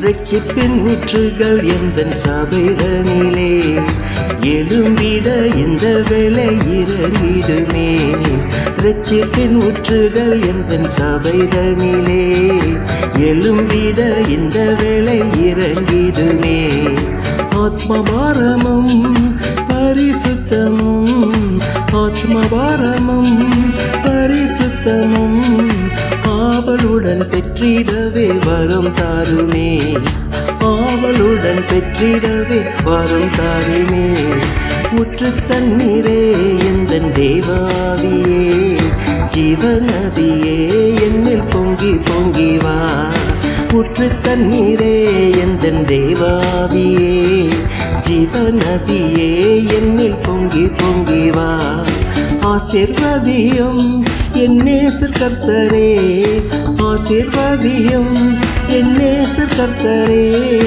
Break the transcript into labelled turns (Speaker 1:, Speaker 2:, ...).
Speaker 1: ரட்சிப்பின் ஊற்றுகள் எந்தன் சபைதனிலே எழும்பிட இந்த வேளை இறங்கிடுமே. ரட்சிப்பின் ஊற்றுகள் எந்தன் சபைதனிலே எழும்பிட இந்த வேளை இறங்கிடுமே. ஆத்மபாரமும் பரிசுத்தமும் ஆத்மபாரமும் பரிசுத்தமும் ஆவலுடன் பெற்றிடவே வரும் தாருமே. ஆவலுடன் பெற்றிடவே வரும் தாருமே. ஊற்று தண்ணீரே எந்தன் தேவாவியே ஜீவநதியே என்னில் பொங்கி பொங்கி வா. ஊற்று தண்ணீரே எந்தன் தேவாவியே ஜீவநதியே என்னில் பொங்கி பொங்கி வா. ஆசீர்வதியும் என் நேசர் கர்த்தரே ஆசீர்வதியும் என் நேசர் கர்த்தரே.